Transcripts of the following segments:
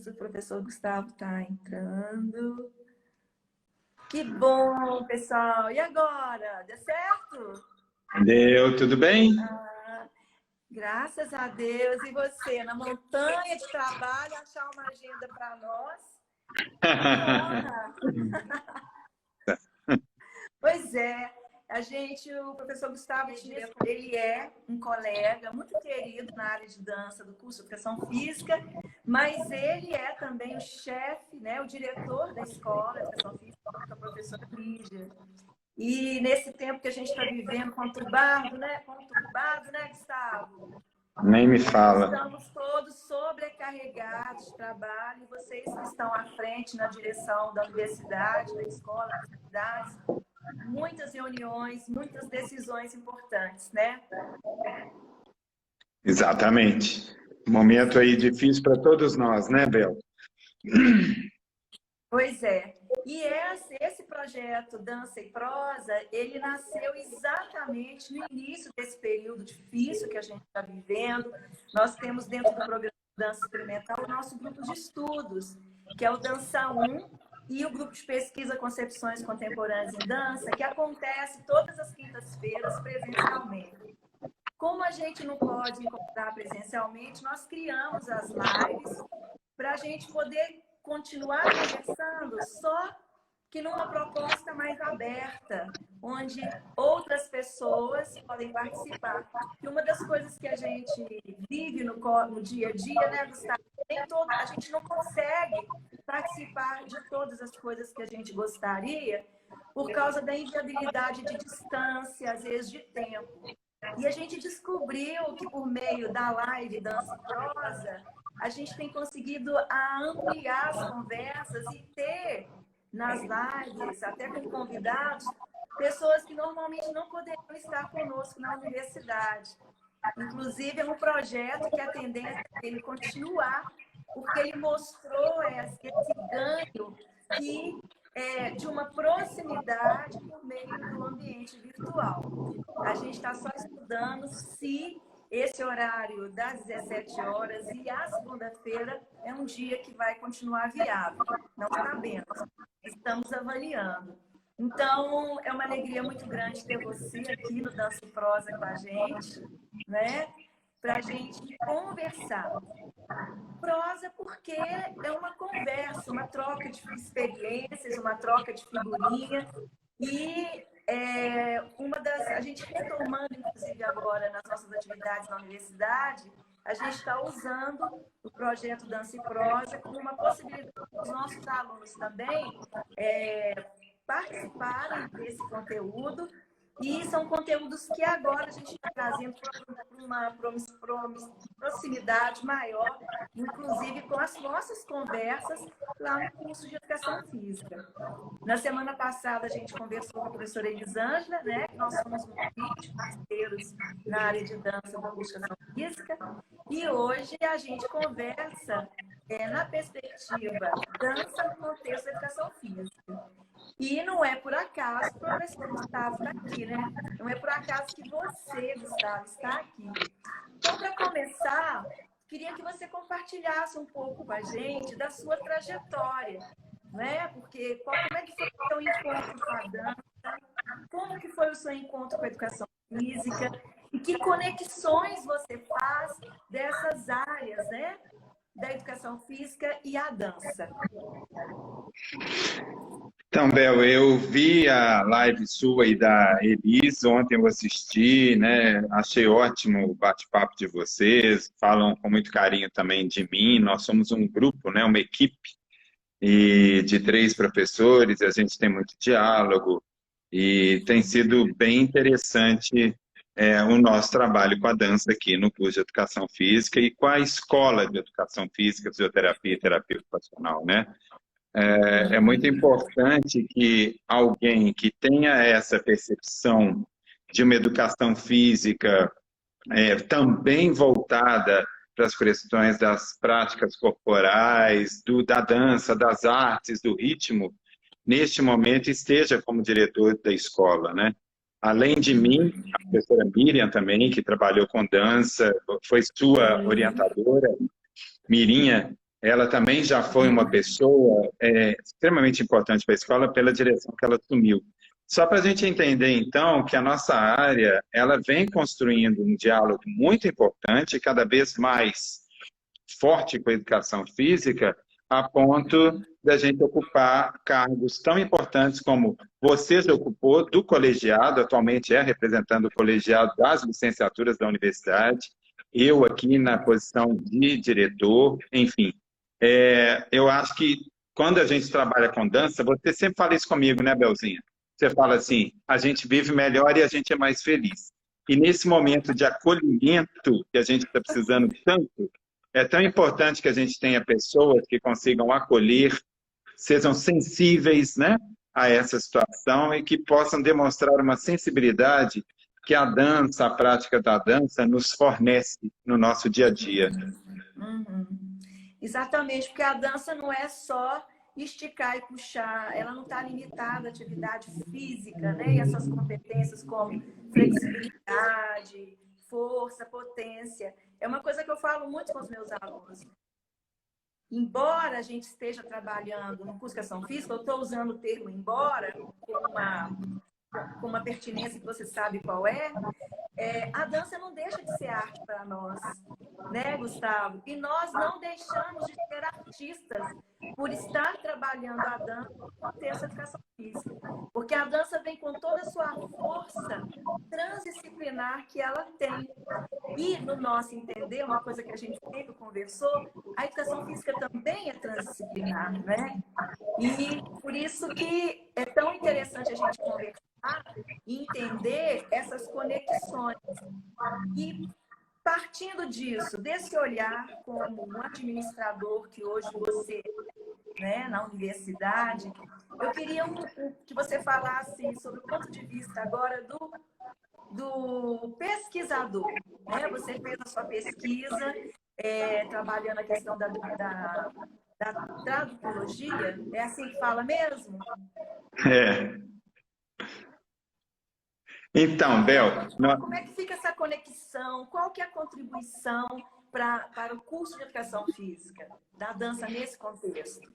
o professor Gustavo está entrando. Que bom, pessoal! E agora? Deu certo? Deu, tudo bem? Graças a Deus. E você, na montanha de trabalho, achar uma agenda para nós? Que honra! Pois é, o professor Gustavo, ele é um colega muito querido na área de dança do curso de Educação Física, mas ele é também o chefe, né, o diretor da escola de Educação Física, a professora Lígia. E nesse tempo que a gente está vivendo conturbado, né, Gustavo? Nem me fala. Estamos todos sobrecarregados de trabalho, e vocês que estão à frente na direção da universidade, da escola, das atividades, muitas reuniões, muitas decisões importantes, né? Exatamente. Momento aí difícil para todos nós, né, Bel? Pois é. E esse projeto Dança e Prosa, ele nasceu exatamente no início desse período difícil que a gente está vivendo. Nós temos dentro do programa Dança Experimental o nosso grupo de estudos, que é o Dança 1, e o grupo de pesquisa Concepções Contemporâneas em Dança, que acontece todas as quintas-feiras presencialmente. Como a gente não pode encontrar presencialmente, nós criamos as lives para a gente poder continuar conversando, só que numa proposta mais aberta, onde outras pessoas podem participar. E uma das coisas que a gente vive no dia a dia, né, Gustavo? A gente não consegue participar de todas as coisas que a gente gostaria por causa da inviabilidade de distância, às vezes de tempo. E a gente descobriu que por meio da live Dança e Prosa, a gente tem conseguido ampliar as conversas e ter nas lives, até com convidados, pessoas que normalmente não poderiam estar conosco na universidade. Inclusive, é um projeto que a tendência é ele continuar, porque ele mostrou esse ganho de uma proximidade por meio do ambiente virtual. A gente está só estudando se esse horário das 17 horas e a segunda-feira é um dia que vai continuar viável. Não sabemos, estamos avaliando. Então, é uma alegria muito grande ter você aqui no Dança e Prosa com a gente, né? Para a gente conversar. Prosa porque é uma conversa, uma troca de experiências, uma troca de figurinha. E a gente retomando, inclusive agora nas nossas atividades na universidade, a gente está usando o projeto Dança e Prosa como uma possibilidade dos nossos alunos também participarem desse conteúdo. E são conteúdos que agora a gente está trazendo para uma proximidade maior, inclusive com as nossas conversas lá no curso de Educação Física. Na semana passada, a gente conversou com a professora Elisângela, né? Nós somos muito parceiros na área de dança da Educação Física. E hoje a gente conversa na perspectiva dança no contexto da Educação Física. E não é por acaso que o professor Gustavo está aqui, né? Não é por acaso que você, Gustavo, está aqui. Então, para começar, queria que você compartilhasse um pouco com a gente da sua trajetória, né? Porque como é que foi o seu encontro com a dança? Como que foi o seu encontro com a educação física? E que conexões você faz dessas áreas, né? Da educação física e a dança. Então, Bel, eu vi a live sua e da Elis, ontem eu assisti, né? Achei ótimo o bate-papo de vocês, falam com muito carinho também de mim. Nós somos um grupo, né? Uma equipe de 3 professores, a gente tem muito diálogo e tem sido bem interessante o nosso trabalho com a dança aqui no curso de Educação Física e com a Escola de Educação Física, Fisioterapia e Terapia Ocupacional, né? É muito importante que alguém que tenha essa percepção de uma educação física também voltada para as questões das práticas corporais, da dança, das artes, do ritmo, neste momento esteja como diretor da escola, né? Além de mim, a professora Miriam também, que trabalhou com dança, foi sua orientadora, Mirinha, ela também já foi uma pessoa extremamente importante para a escola pela direção que ela assumiu. Só para a gente entender, então, que a nossa área ela vem construindo um diálogo muito importante, cada vez mais forte com a educação física, a ponto da gente ocupar cargos tão importantes como você já ocupou do colegiado, atualmente é representando o colegiado das licenciaturas da universidade, eu aqui na posição de diretor, enfim. Eu acho que quando a gente trabalha com dança, você sempre fala isso comigo, né, Belzinha? Você fala assim, a gente vive melhor e a gente é mais feliz. E nesse momento de acolhimento que a gente está precisando tanto, é tão importante que a gente tenha pessoas que consigam acolher, sejam sensíveis, né, a essa situação e que possam demonstrar uma sensibilidade que a dança, a prática da dança, nos fornece no nosso dia a dia. Uhum. Exatamente, porque a dança não é só esticar e puxar, ela não está limitada à atividade física, né? E essas competências como flexibilidade, força, potência. É uma coisa que eu falo muito com os meus alunos. Embora a gente esteja trabalhando no curso de educação física, eu estou usando o termo embora com uma pertinência que você sabe qual é, a dança não deixa de ser arte para nós, né, Gustavo? E nós não deixamos de ser artistas por estar trabalhando a dança no contexto da educação física. Porque a dança vem com toda a sua força transdisciplinar que ela tem. E, no nosso entender, uma coisa que a gente sempre conversou, a educação física também é transdisciplinar, né? E por isso que é tão interessante a gente conversar e entender essas conexões. E partindo disso, desse olhar como um administrador que hoje você, né, na universidade, eu queria que você falasse sobre o ponto de vista agora do pesquisador. Né? Você fez a sua pesquisa trabalhando a questão da traducologia, é assim que fala mesmo? Então, Bel... Como é que fica essa conexão? Qual que é a contribuição para o curso de educação física da dança nesse contexto?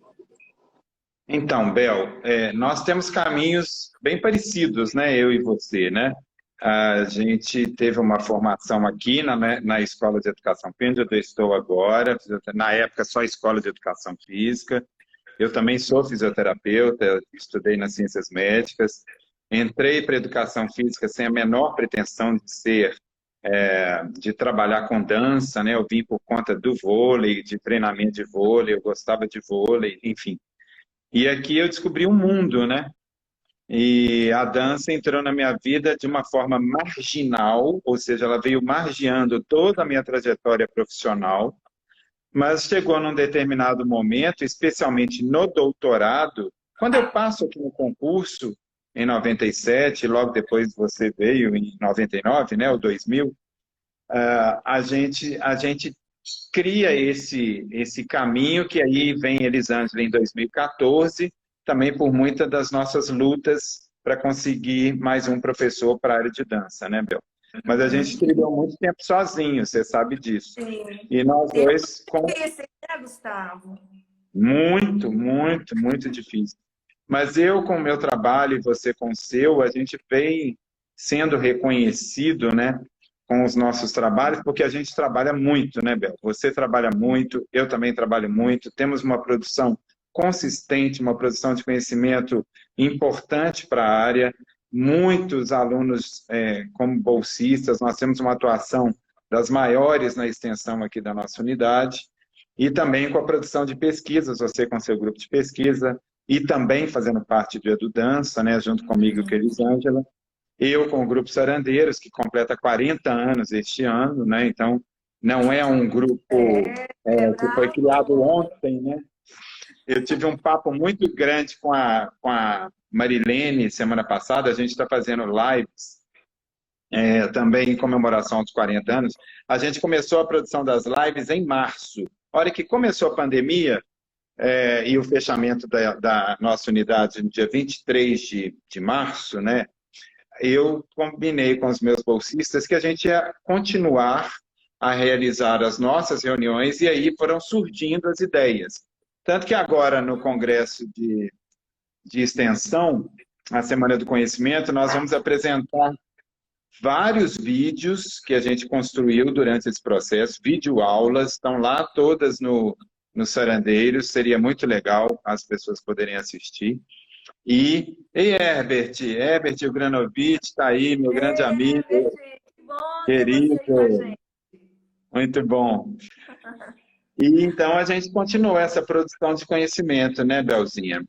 Então, Bel, nós temos caminhos bem parecidos, né? Eu e você, né? A gente teve uma formação aqui na Escola de Educação Física, onde eu estou agora, na época só Escola de Educação Física. Eu também sou fisioterapeuta, estudei nas ciências médicas, entrei para a educação física sem a menor pretensão de trabalhar com dança, né? Eu vim por conta do vôlei, de treinamento de vôlei, eu gostava de vôlei, enfim. E aqui eu descobri um mundo, né? E a dança entrou na minha vida de uma forma marginal, ou seja, ela veio margeando toda a minha trajetória profissional, mas chegou num determinado momento, especialmente no doutorado, quando eu passo aqui no concurso, em 97, logo depois você veio em 99, né, o 2000, a gente cria esse caminho que aí vem Elisângela em 2014, também por muitas das nossas lutas para conseguir mais um professor para a área de dança, né, Bel? Mas a gente trilhou muito tempo sozinho, você sabe disso. Sim. E nós dois... Esse, né, Gustavo? Muito, muito, muito difícil. Mas eu, com o meu trabalho e você com o seu, a gente vem sendo reconhecido, né, com os nossos trabalhos, porque a gente trabalha muito, né, Bel? Você trabalha muito, eu também trabalho muito, temos uma produção consistente, uma produção de conhecimento importante para a área, muitos alunos como bolsistas, nós temos uma atuação das maiores na extensão aqui da nossa unidade, e também com a produção de pesquisas, você com seu grupo de pesquisa, e também fazendo parte do EduDança, né, junto comigo e com a Elisângela, eu com o Grupo Sarandeiros, que completa 40 anos este ano, né, então não é um grupo que foi criado ontem, né. Eu tive um papo muito grande com a Marilene semana passada, a gente está fazendo lives, também em comemoração aos 40 anos, a gente começou a produção das lives em março. A hora que começou a pandemia, e o fechamento da nossa unidade no dia 23 de março, né, eu combinei com os meus bolsistas que a gente ia continuar a realizar as nossas reuniões e aí foram surgindo as ideias. Tanto que agora, no Congresso de Extensão, a Semana do Conhecimento, nós vamos apresentar vários vídeos que a gente construiu durante esse processo, videoaulas, estão lá todas no Sarandeiros, seria muito legal as pessoas poderem assistir. E Herbert Ugranovich está aí, meu grande amigo, Herbert, que bom ter você aí com a querido, gente. muito bom. E então a gente continua essa produção de conhecimento, né, Belzinha?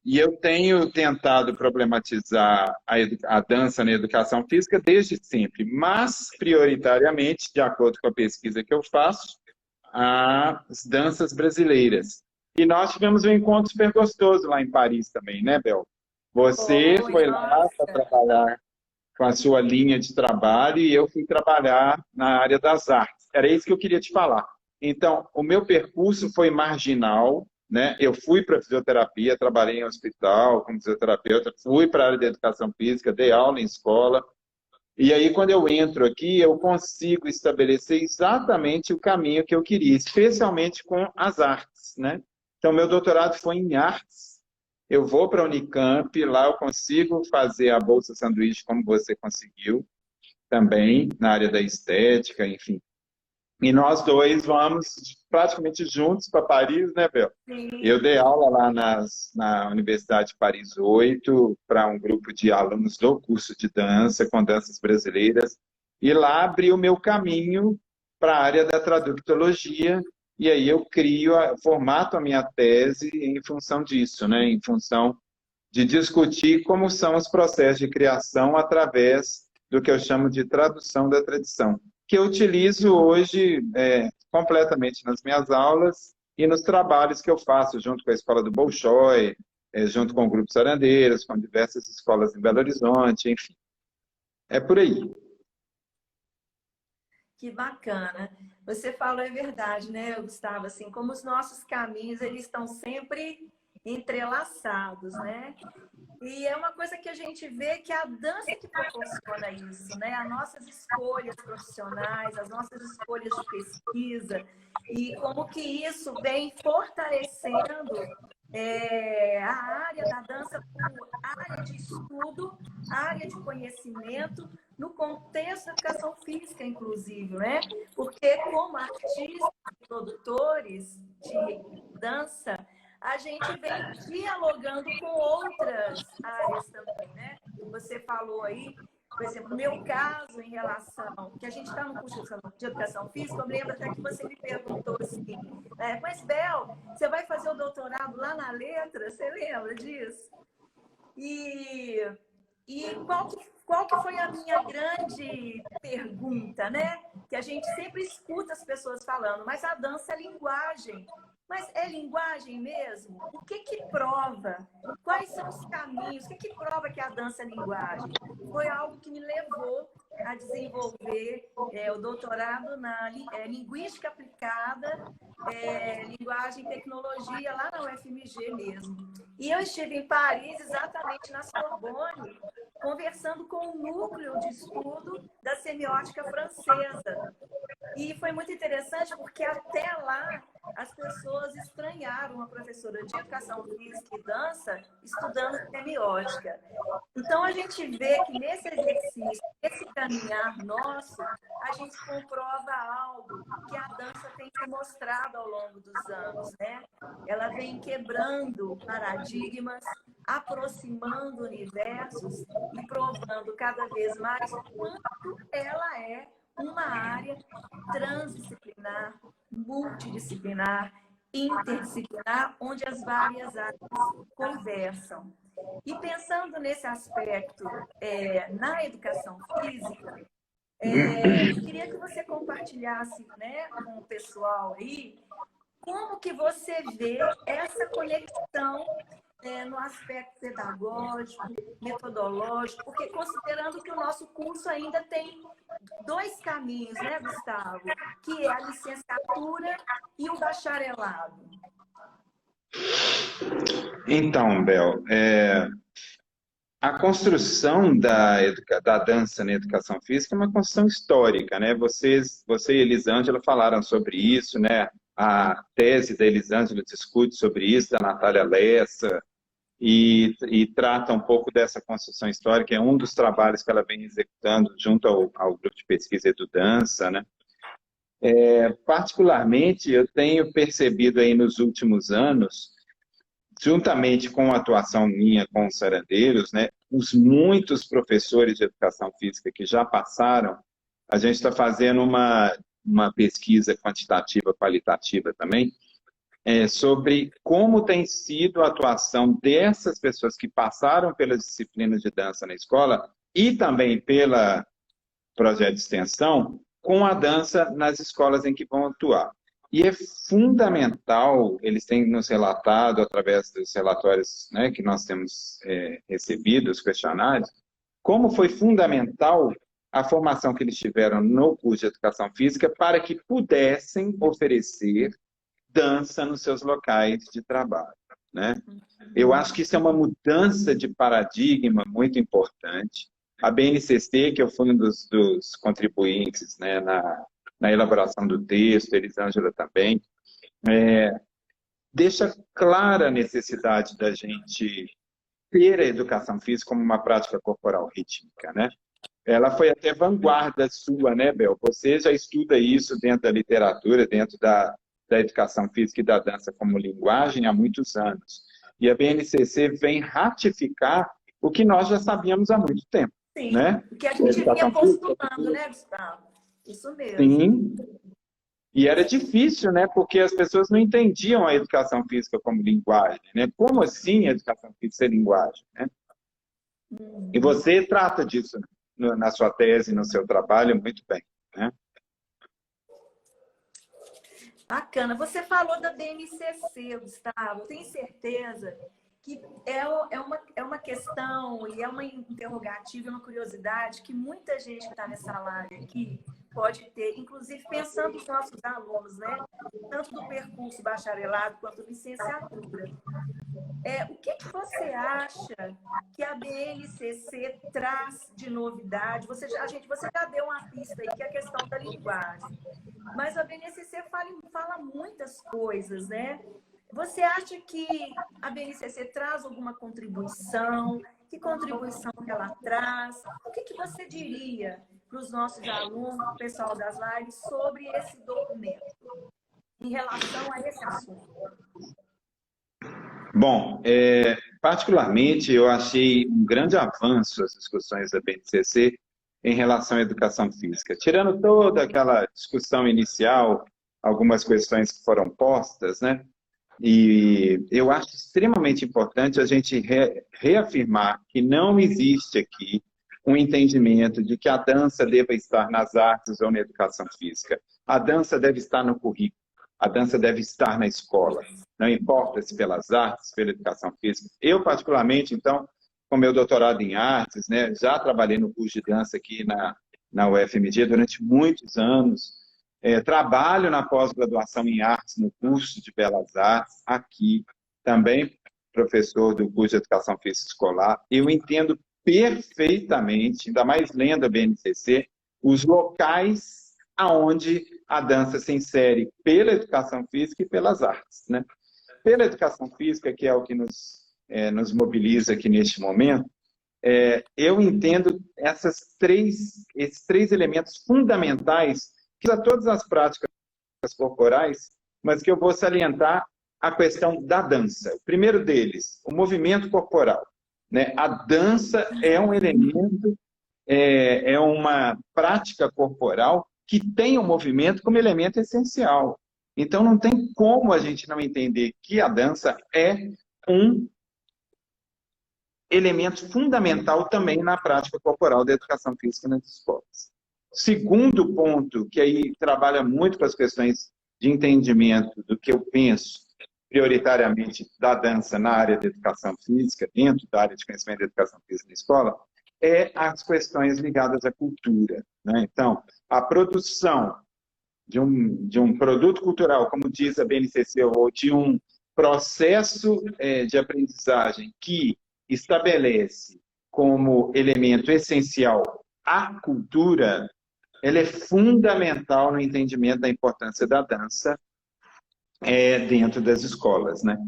E eu tenho tentado problematizar a dança na educação física desde sempre, mas prioritariamente, de acordo com a pesquisa que eu faço, as danças brasileiras. E nós tivemos um encontro super gostoso lá em Paris também, né, Bel? Você Foi, foi lá para nossa. trabalhar com a sua linha de trabalho e eu fui trabalhar na área das artes. Era isso que eu queria te falar. Então, o meu percurso foi marginal, né? Eu fui para fisioterapia, trabalhei em hospital como fisioterapeuta, fui para a área de educação física, dei aula em escola. E aí, quando eu entro aqui, eu consigo estabelecer exatamente o caminho que eu queria, especialmente com as artes, né? Então, meu doutorado foi em artes. Eu vou para a Unicamp, lá eu consigo fazer a bolsa sanduíche como você conseguiu, também na área da estética, enfim. E nós dois vamos praticamente juntos para Paris, né, Bel? Eu Sim. dei aula lá na Universidade de Paris 8 para um grupo de alunos do curso de dança, com danças brasileiras, e lá abri o meu caminho para a área da traductologia, e aí eu formato a minha tese em função disso, né? Em função de discutir como são os processos de criação através do que eu chamo de tradução da tradição, que eu utilizo hoje completamente nas minhas aulas e nos trabalhos que eu faço junto com a Escola do Bolshoi, junto com o Grupo Sarandeiros, com diversas escolas em Belo Horizonte, enfim. É por aí. Que bacana. Você falou, é verdade, né, Gustavo? Assim, como os nossos caminhos, eles estão sempre entrelaçados, né? E é uma coisa que a gente vê que é a dança que proporciona isso, né? As nossas escolhas profissionais, as nossas escolhas de pesquisa, e como que isso vem fortalecendo a área da dança como área de estudo, área de conhecimento, no contexto da educação física, inclusive, né? Porque como artistas e produtores de dança, a gente vem dialogando com outras áreas também, né? Você falou aí, por exemplo, no meu caso, em relação, que a gente está no curso de educação física, eu me lembro até que você me perguntou assim, mas Bel, você vai fazer o doutorado lá na letra? Você lembra disso? E, e qual que foi a minha grande pergunta, né? Que a gente sempre escuta as pessoas falando, mas a dança é linguagem. Mas é linguagem mesmo? O que que prova? Quais são os caminhos? O que que prova que a dança é linguagem? Foi algo que me levou a desenvolver o doutorado na linguística aplicada, linguagem e tecnologia, lá na UFMG mesmo. E eu estive em Paris, exatamente na Sorbonne, conversando com o núcleo de estudo da semiótica francesa. E foi muito interessante porque até lá as pessoas estranharam a professora de educação física e dança estudando semiótica. Então a gente vê que nesse exercício, nesse caminhar nosso, a gente comprova algo que a dança tem se mostrado ao longo dos anos, né? Ela vem quebrando paradigmas, aproximando universos e provando cada vez mais o quanto ela é uma área transdisciplinar, multidisciplinar, interdisciplinar, onde as várias áreas conversam. E pensando nesse aspecto na educação física, eu queria que você compartilhasse, né, com o pessoal aí como que você vê essa conexão no aspecto pedagógico, metodológico, porque considerando que o nosso curso ainda tem dois caminhos, né, Gustavo? Que é a licenciatura e o bacharelado. Então, Bel, A construção da dança na educação física é uma construção histórica, né? Você e Elisângela falaram sobre isso, né? A tese da Elisângela discute sobre isso, da Natália Lessa, e trata um pouco dessa construção histórica. É um dos trabalhos que ela vem executando junto ao grupo de pesquisa EduDança, né? Particularmente, eu tenho percebido aí nos últimos anos, juntamente com a atuação minha com os sarandeiros, né, os muitos professores de educação física que já passaram, a gente está fazendo uma pesquisa quantitativa, qualitativa também, sobre como tem sido a atuação dessas pessoas que passaram pelas disciplinas de dança na escola e também pela projeto de extensão, com a dança nas escolas em que vão atuar. E é fundamental, eles têm nos relatado, através dos relatórios, né, que nós temos recebido, os questionários, como foi fundamental a formação que eles tiveram no curso de Educação Física para que pudessem oferecer dança nos seus locais de trabalho, né? Eu acho que isso é uma mudança de paradigma muito importante. A BNCC, que eu fui um dos contribuintes, né, na elaboração do texto, Elisângela também, deixa clara a necessidade da gente ter a educação física como uma prática corporal rítmica, né? Ela foi até vanguarda sua, né, Bel? Você já estuda isso dentro da literatura, dentro da educação física e da dança como linguagem há muitos anos. E a BNCC vem ratificar o que nós já sabíamos há muito tempo. Sim, né? o que a gente vinha postulando, né, Gustavo? Isso mesmo. Sim. E era difícil, né? Porque as pessoas não entendiam a educação física como linguagem, né? Como assim a educação física é linguagem, né? E você trata disso na sua tese, no seu trabalho, muito bem, né? Bacana. Você falou da BNCC, Gustavo. Tenho certeza que é uma questão e é uma interrogativa, uma curiosidade que muita gente que está nessa live aqui pode ter, inclusive pensando nos nossos alunos, né? Tanto do percurso bacharelado quanto licenciatura. O que você acha que a BNCC traz de novidade? Você já deu uma pista aí, que é a questão da linguagem. Mas a BNCC fala muitas coisas, né? Você acha que a BNCC traz alguma contribuição? Que contribuição que ela traz? O que você diria para os nossos alunos, para o pessoal das lives, sobre esse documento, em relação a esse assunto? Bom, particularmente eu achei um grande avanço as discussões da BNCC em relação à educação física. Tirando toda aquela discussão inicial, algumas questões que foram postas, né? E eu acho extremamente importante a gente reafirmar que não existe aqui um entendimento de que a dança deva estar nas artes ou na educação física. A dança deve estar no currículo, a dança deve estar na escola. Não importa se pelas artes, pela educação física. Eu, particularmente, então, com meu doutorado em artes, né, já trabalhei no curso de dança aqui na UFMG durante muitos anos. Trabalho na pós-graduação em artes, no curso de Belas Artes, aqui, também professor do curso de Educação Física Escolar. Eu entendo perfeitamente, ainda mais lendo a BNCC, os locais aonde a dança se insere pela educação física e pelas artes, né? Pela educação física, que é o que nos mobiliza aqui neste momento, eu entendo esses três elementos fundamentais que são todas as práticas corporais, mas que eu vou salientar a questão da dança. O primeiro deles, o movimento corporal, né? A dança é um elemento, é uma prática corporal que tem o movimento como elemento essencial. Então, não tem como a gente não entender que a dança é um elemento fundamental também na prática corporal da educação física nas escolas. Segundo ponto, que aí trabalha muito com as questões de entendimento do que eu penso prioritariamente da dança na área de educação física, dentro da área de conhecimento da educação física na escola, é as questões ligadas à cultura, né? Então, a produção de um produto cultural, como diz a BNCC, ou de um processo de aprendizagem que estabelece como elemento essencial à cultura, ela é fundamental no entendimento da importância da dança dentro das escolas, né?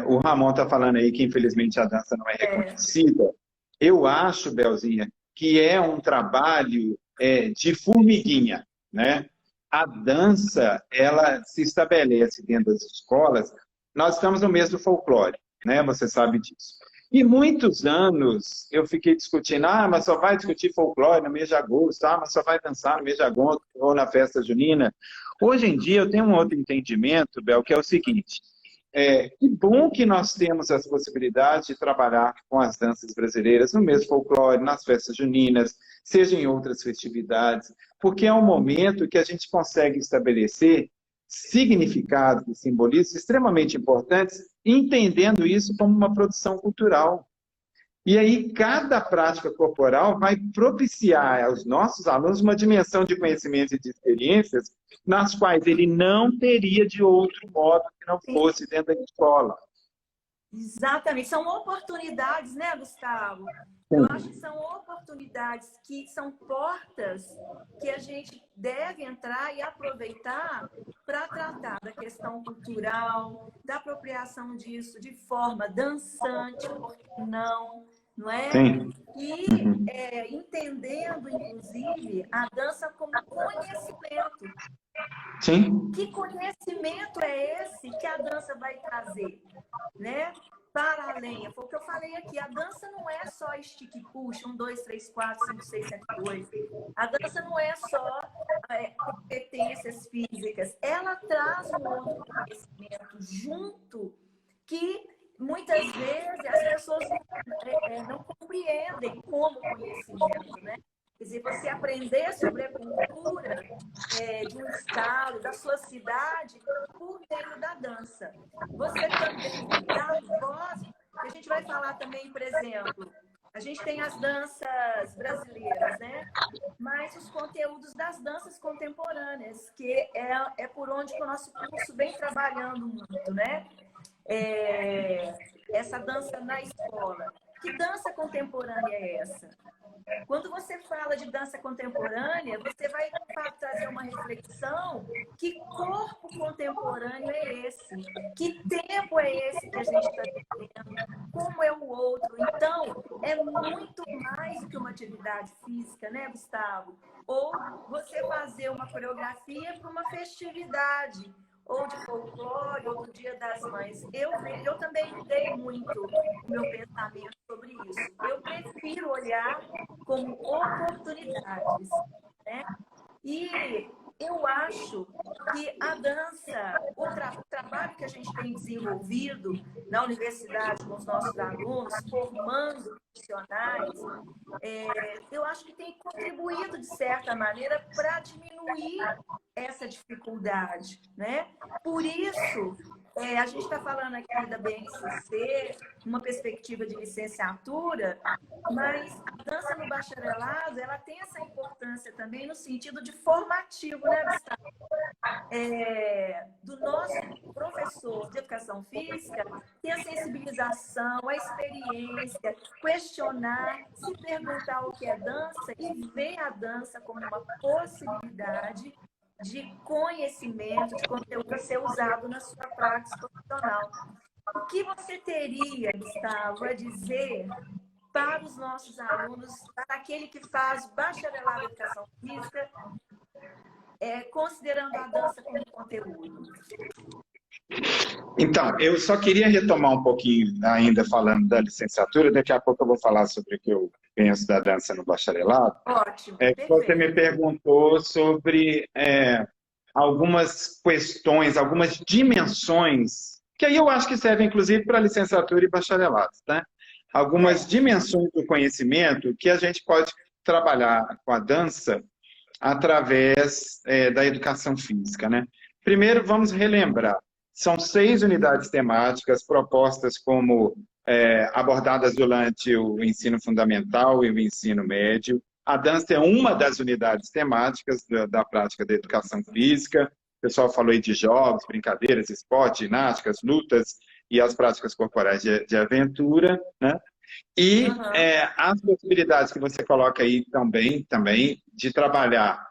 O Ramon está falando aí que, infelizmente, a dança não é reconhecida. Eu acho, Belzinha, que é um trabalho de formiguinha, né? A dança, ela se estabelece dentro das escolas. Nós estamos no mês do folclore, né? Você sabe disso. E muitos anos eu fiquei discutindo, mas só vai discutir folclore no mês de agosto, mas só vai dançar no mês de agosto ou na festa junina. Hoje em dia eu tenho um outro entendimento, Bel, que é o seguinte: que bom que nós temos as possibilidades de trabalhar com as danças brasileiras no mês folclore, nas festas juninas, seja em outras festividades, porque é um momento que a gente consegue estabelecer significados e simbolismos extremamente importantes, entendendo isso como uma produção cultural. E aí, cada prática corporal vai propiciar aos nossos alunos uma dimensão de conhecimentos e de experiências nas quais ele não teria de outro modo que não fosse dentro da escola. Exatamente. São oportunidades, né, Gustavo? Eu acho que são oportunidades que são portas que a gente deve entrar e aproveitar para tratar da questão cultural, da apropriação disso de forma dançante, por que não é? Sim. E entendendo, inclusive, a dança como conhecimento. Sim. Que conhecimento é esse que a dança vai trazer, né? Para além, foi o que eu falei aqui, a dança não é só estique e puxa, 1, 2, 3, 4, 5, 6, 7, 8. A dança não é só competências físicas, ela traz um outro conhecimento junto que muitas vezes as pessoas não compreendem como conhecimento, né? Quer dizer, você aprender sobre a cultura de um estado, da sua cidade, por meio da dança. Você também dá voz, a gente vai falar também, por exemplo, a gente tem as danças brasileiras, né? Mas os conteúdos das danças contemporâneas, que é por onde que o nosso curso vem trabalhando muito, né? Essa dança na escola. Que dança contemporânea é essa? Quando você fala de dança contemporânea, você vai trazer uma reflexão: que corpo contemporâneo é esse? Que tempo é esse que a gente está vivendo? Como é o outro? Então, é muito mais do que uma atividade física, né, Gustavo? Ou você fazer uma coreografia para uma festividade, ou de folclore, ou do Dia das Mães. Eu também mudei muito o meu pensamento sobre isso. Eu prefiro olhar como oportunidades, né? E eu acho que a dança, o trabalho que a gente tem desenvolvido na universidade com os nossos alunos, formando profissionais, eu acho que tem contribuído, de certa maneira, para diminuir essa dificuldade, né? Por isso, a gente está falando aqui da BNCC, uma perspectiva de licenciatura, mas a dança no bacharelado, ela tem essa importância também no sentido de formativo, né, Gustavo? Do nosso professor de educação física, ter a sensibilização, a experiência, questionar, se perguntar o que é dança e ver a dança como uma possibilidade de conhecimento, de conteúdo a ser usado na sua prática profissional. O que você teria, Gustavo, a dizer para os nossos alunos, para aquele que faz bacharelado em educação física, considerando a dança como conteúdo? Então, eu só queria retomar um pouquinho, ainda falando da licenciatura, daqui a pouco eu vou falar sobre o que eu penso da dança no bacharelado. Ótimo, Você me perguntou sobre algumas questões, algumas dimensões, que aí eu acho que servem inclusive para licenciatura e bacharelado, tá? Algumas dimensões do conhecimento que a gente pode trabalhar com a dança através da educação física, né? Primeiro, vamos relembrar. São 6 unidades temáticas propostas como abordadas durante o ensino fundamental e o ensino médio. A dança é uma das unidades temáticas da prática da educação física. O pessoal falou aí de jogos, brincadeiras, esporte, ginásticas, lutas e as práticas corporais de aventura, né? E Aham. as possibilidades que você coloca aí também de trabalhar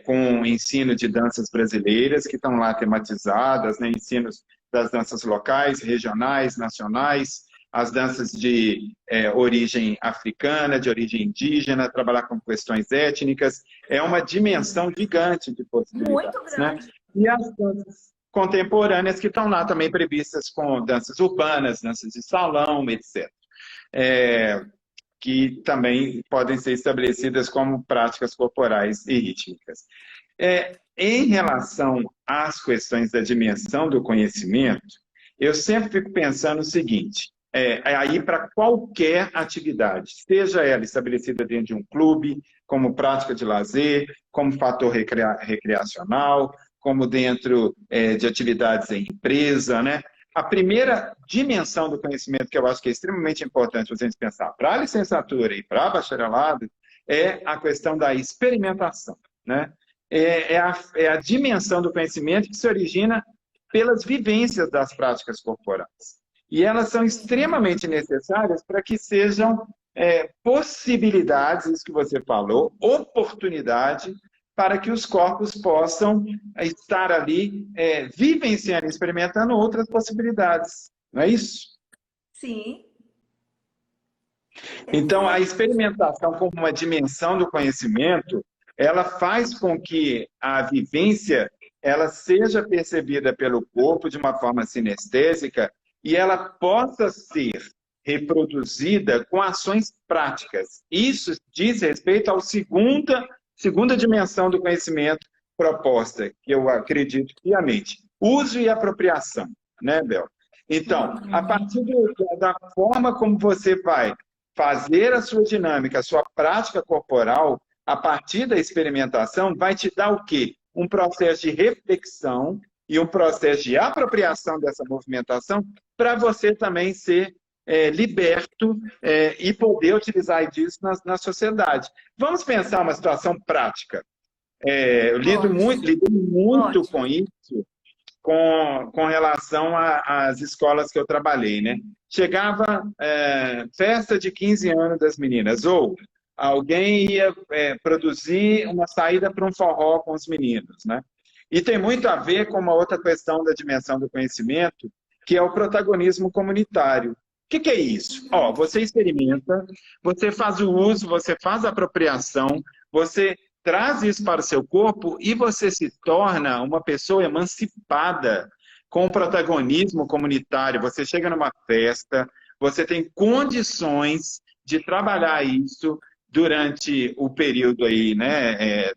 com ensino de danças brasileiras, que estão lá tematizadas, né? Ensinos das danças locais, regionais, nacionais, as danças de origem africana, de origem indígena, trabalhar com questões étnicas, é uma dimensão gigante de Muito possibilidades, né? grande. E as danças contemporâneas que estão lá também previstas com danças urbanas, danças de salão, etc. Que também podem ser estabelecidas como práticas corporais e rítmicas. Em relação às questões da dimensão do conhecimento, eu sempre fico pensando o seguinte: aí para qualquer atividade, seja ela estabelecida dentro de um clube, como prática de lazer, como fator recreacional, como dentro de atividades em empresa, né? A primeira dimensão do conhecimento que eu acho que é extremamente importante a gente pensar para a licenciatura e para a bacharelado é a questão da experimentação, né? É a dimensão do conhecimento que se origina pelas vivências das práticas corporais. E elas são extremamente necessárias para que sejam possibilidades, isso que você falou, oportunidade para que os corpos possam estar ali vivenciando, experimentando outras possibilidades. Não é isso? Sim, Então, a perfeito. experimentação como uma dimensão do conhecimento, ela faz com que a vivência ela seja percebida pelo corpo de uma forma sinestésica e ela possa ser reproduzida com ações práticas. Isso diz respeito à segunda dimensão do conhecimento proposta, que eu acredito piamente. Uso e apropriação, né, Bel? Então, a Uhum. partir da forma como você vai fazer a sua dinâmica, a sua prática corporal, a partir da experimentação, vai te dar o quê? Um processo de reflexão e um processo de apropriação dessa movimentação para você também ser liberto e poder utilizar disso na sociedade. Vamos pensar uma situação prática. Eu Ótimo, lido muito ótimo. com isso com relação às escolas que eu trabalhei, né? Chegava festa de 15 anos das meninas, ou alguém ia produzir uma saída para um forró com os meninos, né? E tem muito a ver com uma outra questão da dimensão do conhecimento, que é o protagonismo comunitário. O que é isso? Ó, você experimenta, você faz o uso, você faz a apropriação, você traz isso para o seu corpo e você se torna uma pessoa emancipada com protagonismo comunitário. Você chega numa festa, você tem condições de trabalhar isso durante o período aí, né,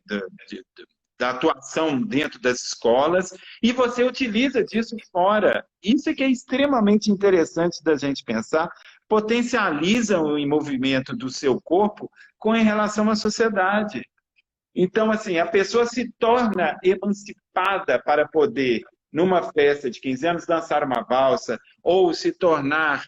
da atuação dentro das escolas e você utiliza disso fora. Isso é que é extremamente interessante da gente pensar, potencializa o movimento do seu corpo com em relação à sociedade. Então, assim, a pessoa se torna emancipada para poder, numa festa de 15 anos, dançar uma valsa ou se tornar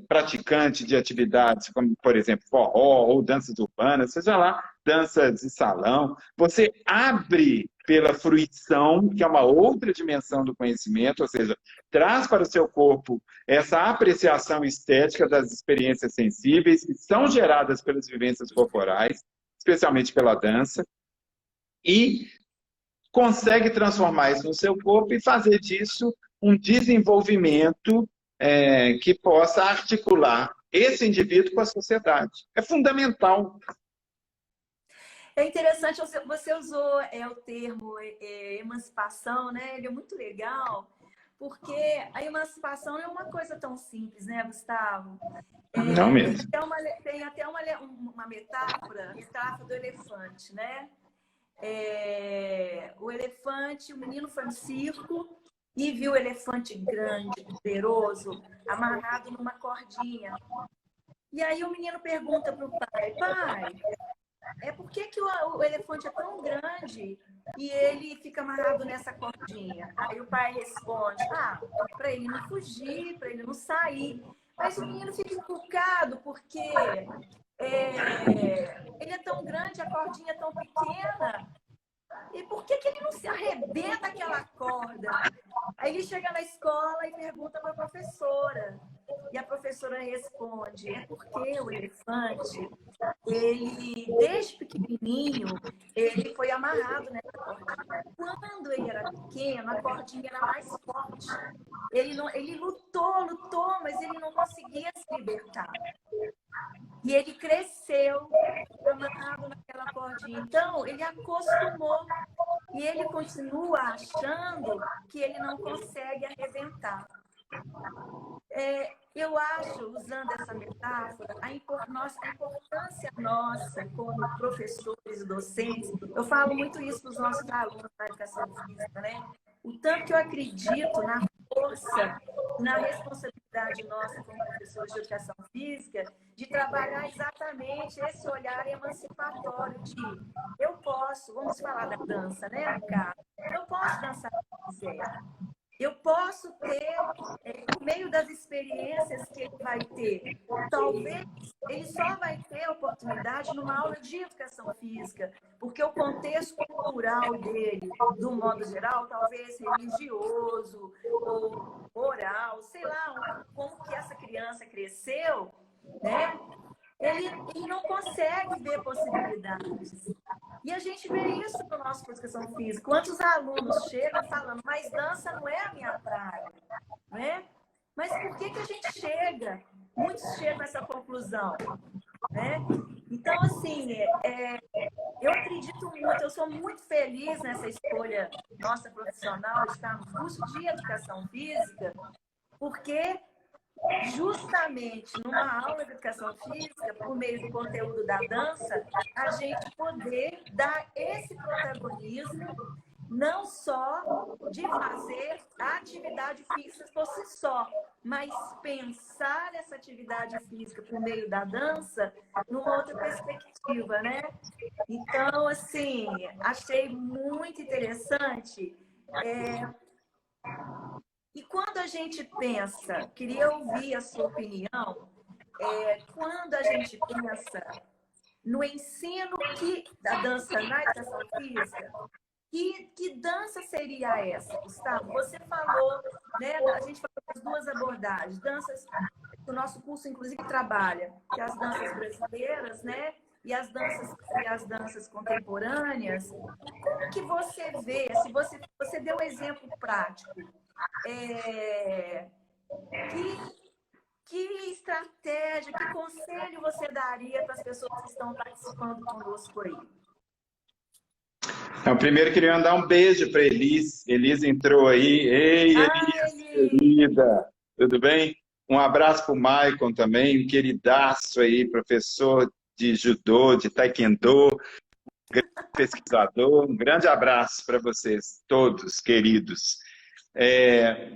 praticante de atividades como, por exemplo, forró ou danças urbanas, seja lá, danças de salão. Você abre pela fruição, que é uma outra dimensão do conhecimento, ou seja, traz para o seu corpo essa apreciação estética das experiências sensíveis que são geradas pelas vivências corporais, especialmente pela dança, e consegue transformar isso no seu corpo e fazer disso um desenvolvimento que possa articular esse indivíduo com a sociedade. É fundamental. É interessante, você usou o termo emancipação, né? Ele é muito legal, porque a emancipação é uma coisa tão simples, né, Gustavo? Não Tem mesmo. até uma metáfora, a metáfora do elefante, né? O elefante, o menino foi no circo e viu o elefante grande, poderoso, amarrado numa cordinha. E aí o menino pergunta para o pai: pai, por que, que o elefante é tão grande e ele fica amarrado nessa cordinha? Aí o pai responde: para ele não fugir, para ele não sair. Mas o menino fica encucado porque ele é tão grande, a cordinha é tão pequena. E por que, que ele não se arrebenta aquela corda? Aí ele chega na escola e pergunta para a professora. E a professora responde, é porque o elefante, ele, desde pequenininho, ele foi amarrado nessa cordinha. Quando ele era pequeno, a cordinha era mais forte. Ele lutou, mas ele não conseguia se libertar. E ele cresceu amarrado naquela cordinha. Então, ele acostumou. E ele continua achando que ele não consegue arrebentar. Eu acho, usando essa metáfora, a importância nossa como professores e docentes, eu falo muito isso para os nossos alunos da educação física, né? O tanto que eu acredito na força, na responsabilidade nossa como professores de educação física, de trabalhar exatamente esse olhar emancipatório de eu posso, vamos falar da dança, né, Ricardo? Eu posso dançar se quiser. Eu posso ter, por meio das experiências que ele vai ter, talvez ele só vai ter oportunidade numa aula de educação física, porque o contexto cultural dele, do modo geral, talvez religioso ou oral, sei lá, como que essa criança cresceu, né? Ele não consegue ver possibilidades. E a gente vê isso no nosso curso de educação física. Quantos alunos chegam falando, mas dança não é a minha praia, né? Mas por que a gente chega? Muitos chegam a essa conclusão, né? Então, assim, eu acredito muito, eu sou muito feliz nessa escolha nossa profissional de estar no curso de educação física, porque justamente numa aula de educação física, por meio do conteúdo da dança, a gente poder dar esse protagonismo, não só de fazer a atividade física por si só, mas pensar essa atividade física por meio da dança numa outra perspectiva, né? Então, assim, achei muito interessante. E quando a gente pensa, queria ouvir a sua opinião, quando a gente pensa no ensino da dança na educação física, que dança seria essa, Gustavo? Você falou, né? A gente falou das duas abordagens, danças que o nosso curso, inclusive, trabalha, que é as danças brasileiras, né? E as danças contemporâneas. Como que você vê, se você deu um exemplo prático, que estratégia, que conselho você daria para as pessoas que estão participando conosco aí? Então, primeiro queria mandar um beijo para Elis. Elis entrou aí. Ei, Elis, querida, tudo bem? Um abraço para o Maicon também, um queridaço aí, professor de judô, de taekwondo, pesquisador. Um grande abraço para vocês todos, queridos.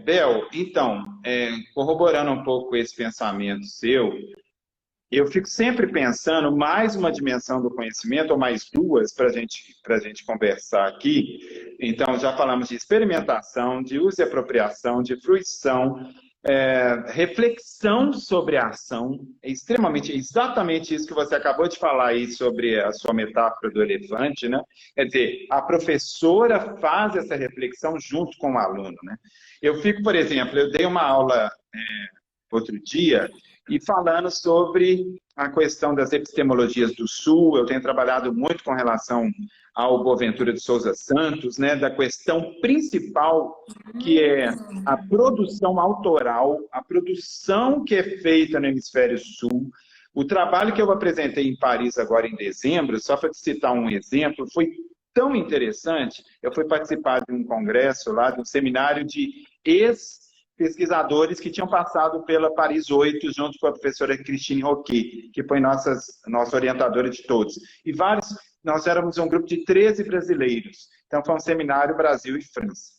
Bel, então, corroborando um pouco esse pensamento seu, eu fico sempre pensando mais uma dimensão do conhecimento, ou mais duas, para a gente conversar aqui. Então, já falamos de experimentação, de uso e apropriação, de fruição, reflexão sobre a ação. É exatamente isso que você acabou de falar aí sobre a sua metáfora do elefante, né? Quer dizer, a professora faz essa reflexão junto com o aluno, né? Eu fico, por exemplo, eu dei uma aula outro dia, e falando sobre a questão das epistemologias do Sul, eu tenho trabalhado muito com relação ao Boaventura de Souza Santos, né, da questão principal, que é a produção autoral, a produção que é feita no Hemisfério Sul. O trabalho que eu apresentei em Paris agora em dezembro, só para te citar um exemplo, foi tão interessante. Eu fui participar de um congresso lá, de um seminário de pesquisadores que tinham passado pela Paris 8, junto com a professora Christine Roquet, que foi nossa orientadora de todos. E nós éramos um grupo de 13 brasileiros. Então, foi um seminário Brasil e França.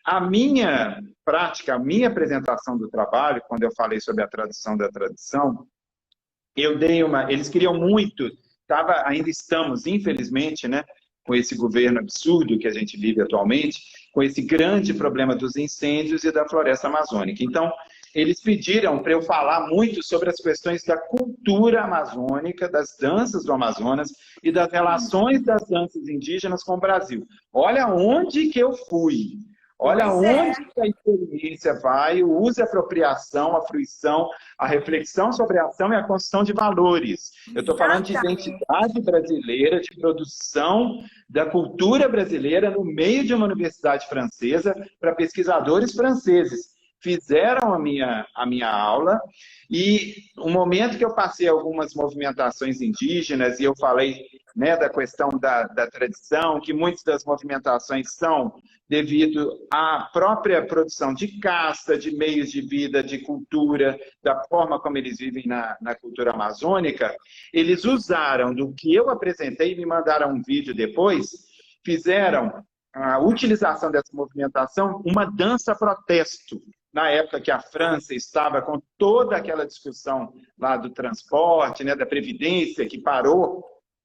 A minha prática, a minha apresentação do trabalho, quando eu falei sobre a tradução da tradição, eles queriam muito, ainda estamos, infelizmente, né, com esse governo absurdo que a gente vive atualmente, com esse grande problema dos incêndios e da floresta amazônica. Então, eles pediram para eu falar muito sobre as questões da cultura amazônica, das danças do Amazonas e das relações das danças indígenas com o Brasil. Olha onde que eu fui. Olha Pois é. onde a experiência vai, o uso e apropriação, a fruição, a reflexão sobre a ação e a construção de valores. Eu estou falando de Exatamente. identidade brasileira, de produção da cultura brasileira no meio de uma universidade francesa para pesquisadores franceses. Fizeram a minha aula e o momento que eu passei algumas movimentações indígenas e eu falei, né, da questão da tradição, que muitas das movimentações são devido à própria produção de caça, de meios de vida, de cultura, da forma como eles vivem na cultura amazônica, eles usaram do que eu apresentei e me mandaram um vídeo depois, fizeram a utilização dessa movimentação uma dança-protesto. Na época que a França estava com toda aquela discussão lá do transporte, né, da Previdência, que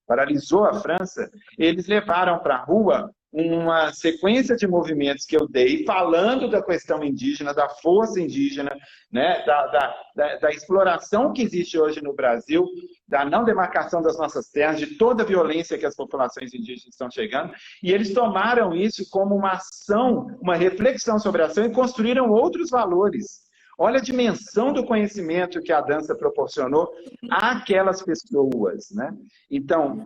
paralisou a França, eles levaram para a rua uma sequência de movimentos que eu dei, falando da questão indígena, da força indígena, né, da exploração que existe hoje no Brasil, da não demarcação das nossas terras, de toda a violência que as populações indígenas estão chegando, e eles tomaram isso como uma ação, uma reflexão sobre a ação e construíram outros valores. Olha a dimensão do conhecimento que a dança proporcionou àquelas pessoas, né? Então,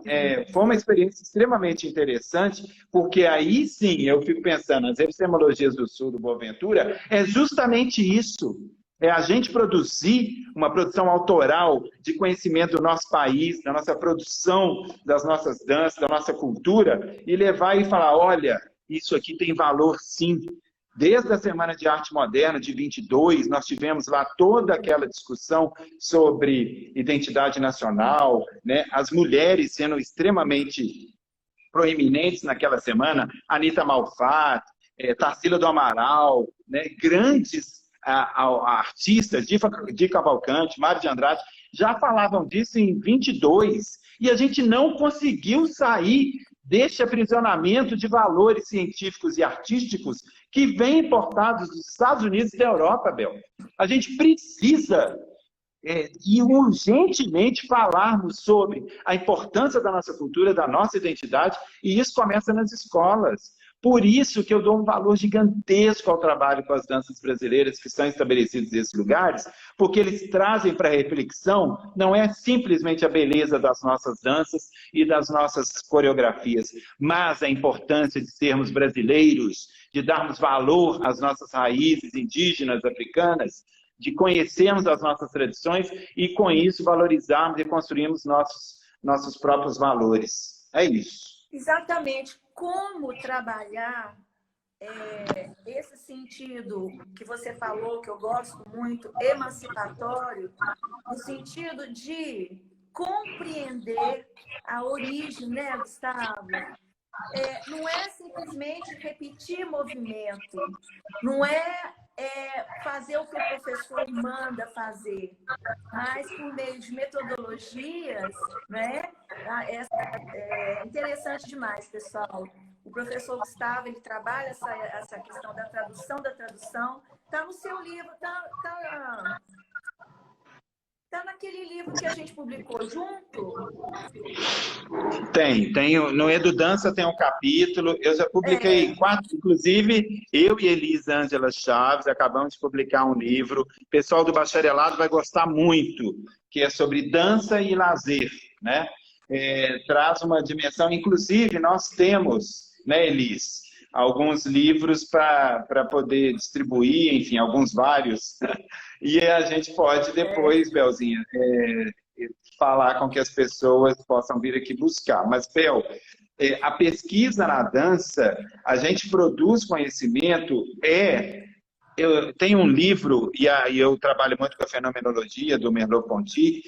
foi uma experiência extremamente interessante, porque aí sim, eu fico pensando, as epistemologias do Sul, do Boaventura, é justamente isso. É a gente produzir uma produção autoral de conhecimento do nosso país, da nossa produção, das nossas danças, da nossa cultura, e levar e falar, olha, isso aqui tem valor sim. Desde a Semana de Arte Moderna, de 22, nós tivemos lá toda aquela discussão sobre identidade nacional, né? As mulheres sendo extremamente proeminentes naquela semana, Anita Malfatti, Tarsila do Amaral, né? Grandes artistas, Di Cavalcante, Mário de Andrade, já falavam disso em 22, e a gente não conseguiu sair deste aprisionamento de valores científicos e artísticos que vêm importados dos Estados Unidos e da Europa, Bel. A gente precisa e urgentemente falarmos sobre a importância da nossa cultura, da nossa identidade, e isso começa nas escolas. Por isso que eu dou um valor gigantesco ao trabalho com as danças brasileiras que estão estabelecidas nesses lugares, porque eles trazem para a reflexão, não é simplesmente a beleza das nossas danças e das nossas coreografias, mas a importância de sermos brasileiros, de darmos valor às nossas raízes indígenas, africanas, de conhecermos as nossas tradições e, com isso, valorizarmos e construirmos nossos próprios valores. É isso. Exatamente. Como trabalhar esse sentido que você falou, que eu gosto muito, emancipatório, no sentido de compreender a origem, né, Gustavo? Não é simplesmente repetir movimento, não é fazer o que o professor manda fazer, mas por meio de metodologias, né? É interessante demais, pessoal. O professor Gustavo, ele trabalha essa questão da tradução, está no seu livro, tá naquele livro que a gente publicou junto? Tem. No EduDança tem um capítulo, eu já publiquei 4, inclusive eu e Elisângela Chaves acabamos de publicar um livro, o pessoal do bacharelado vai gostar muito, que é sobre dança e lazer, né? Traz uma dimensão, inclusive nós temos, né, Elis, alguns livros para poder distribuir, enfim, vários, e a gente pode depois, Belzinha, falar com que as pessoas possam vir aqui buscar. Mas, Bel, a pesquisa na dança, a gente produz conhecimento, eu tenho um livro, e aí eu trabalho muito com a fenomenologia do Merleau-Ponty,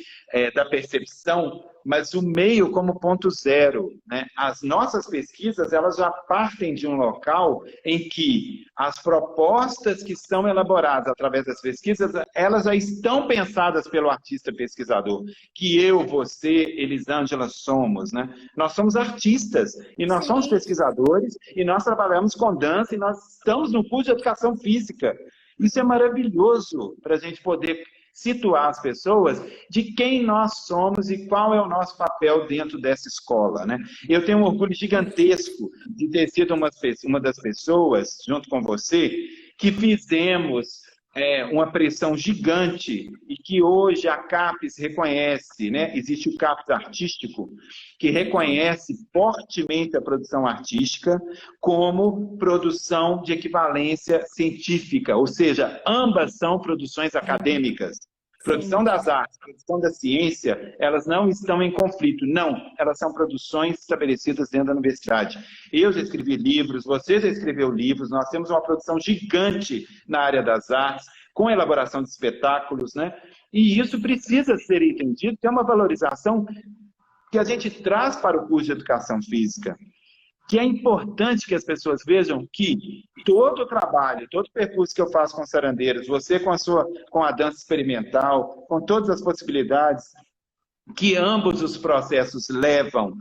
da percepção, mas o meio como ponto zero, né? As nossas pesquisas, elas já partem de um local em que as propostas que são elaboradas através das pesquisas, elas já estão pensadas pelo artista pesquisador, que eu, você, Elisângela somos, né? Nós somos artistas, e nós somos pesquisadores, e nós trabalhamos com dança, e nós estamos no curso de educação física. Isso é maravilhoso para a gente poder situar as pessoas de quem nós somos e qual é o nosso papel dentro dessa escola, né? Eu tenho um orgulho gigantesco de ter sido uma das pessoas, junto com você, que fizemos uma pressão gigante e que hoje a CAPES reconhece, né? Existe o CAPES artístico, que reconhece fortemente a produção artística como produção de equivalência científica, ou seja, ambas são produções acadêmicas. Produção Sim. das artes, produção da ciência, elas não estão em conflito, não. Elas são produções estabelecidas dentro da universidade. Eu já escrevi livros, você já escreveu livros, nós temos uma produção gigante na área das artes, com elaboração de espetáculos, né? E isso precisa ser entendido, que é uma valorização que a gente traz para o curso de Educação Física, que é importante que as pessoas vejam que todo o trabalho, todo o percurso que eu faço com Sarandeiros, você com a dança experimental, com todas as possibilidades que ambos os processos levam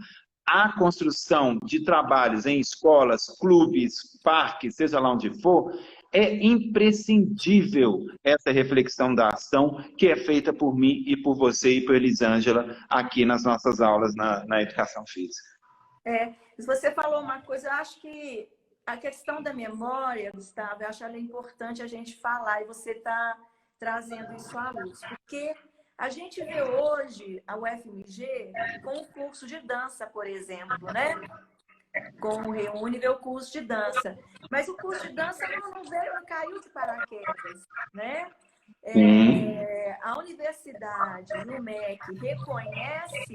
à construção de trabalhos em escolas, clubes, parques, seja lá onde for, é imprescindível essa reflexão da ação que é feita por mim e por você e por Elisângela aqui nas nossas aulas na Educação Física. Você falou uma coisa, eu acho que a questão da memória, Gustavo, eu acho ela importante a gente falar, e você está trazendo isso à luz, porque a gente vê hoje a UFMG com o curso de dança, por exemplo, né? Como reúne o curso de dança. Mas o curso de dança não caiu de paraquedas, né? A universidade e o MEC reconhece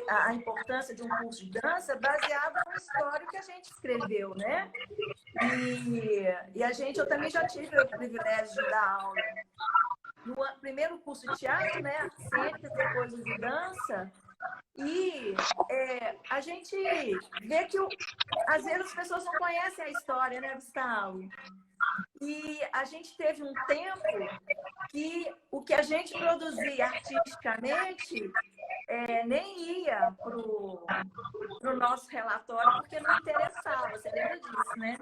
a importância de um curso de dança baseado no histórico que a gente escreveu, né? Eu também já tive o privilégio de dar aula no primeiro curso de teatro, né? Ciências e coisas de dança. E a gente vê que às vezes as pessoas não conhecem a história, né, Gustavo? E a gente teve um tempo que o que a gente produzia artisticamente nem ia para o nosso relatório porque não interessava. Você lembra disso, né?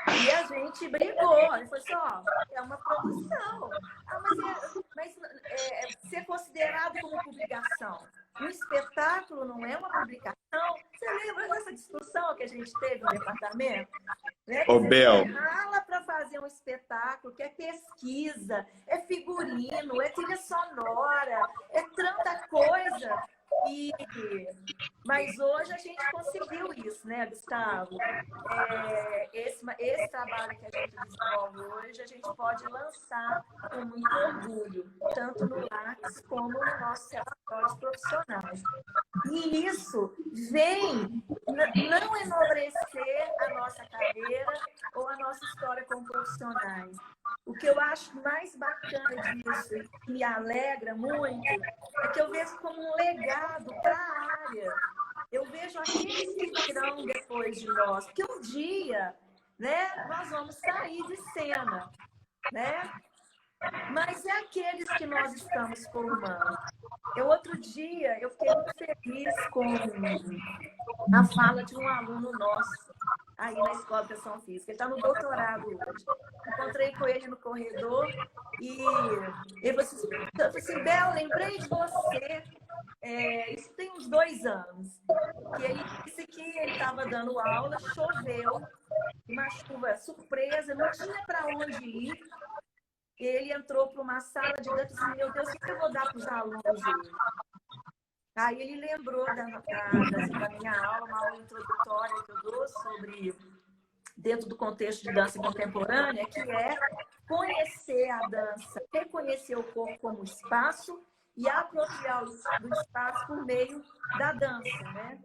E a gente brigou. Ele falou assim, ó, é uma produção. Mas ser considerado como publicação. Um espetáculo não é uma publicação. Você lembra dessa discussão que a gente teve no departamento? Né? Ô, Bel. Você rala para fazer um espetáculo, que é pesquisa, é figurino, é trilha sonora, é tanta coisa. Mas hoje a gente conseguiu isso, né, Gustavo? Esse trabalho que a gente desenvolve hoje, a gente pode lançar com muito orgulho, tanto no Lattes como nos nossos relatórios profissionais. E isso vem não enobrecer a nossa carreira ou a nossa história como profissionais. O que eu acho mais bacana disso e que me alegra muito é que eu vejo como um legado para a área. Eu vejo aqueles que virão depois de nós, porque um dia, né, nós vamos sair de cena, né? Mas é aqueles que nós estamos formando. Outro dia, eu fiquei muito feliz com a fala de um aluno nosso, aí na Escola de Educação Física. Ele está no doutorado hoje. Encontrei com ele no corredor e ele falou assim, Bel, lembrei de você. Isso tem uns 2 anos. Que ele disse que ele estava dando aula, choveu, uma chuva surpresa, não tinha para onde ir. Ele entrou para uma sala de dança e disse, meu Deus, o que eu vou dar para os alunos hoje? Aí ele lembrou da minha aula, uma aula introdutória que eu dou sobre, dentro do contexto de dança contemporânea, que é conhecer a dança, reconhecer o corpo como espaço e apropriar do espaço por meio da dança, né?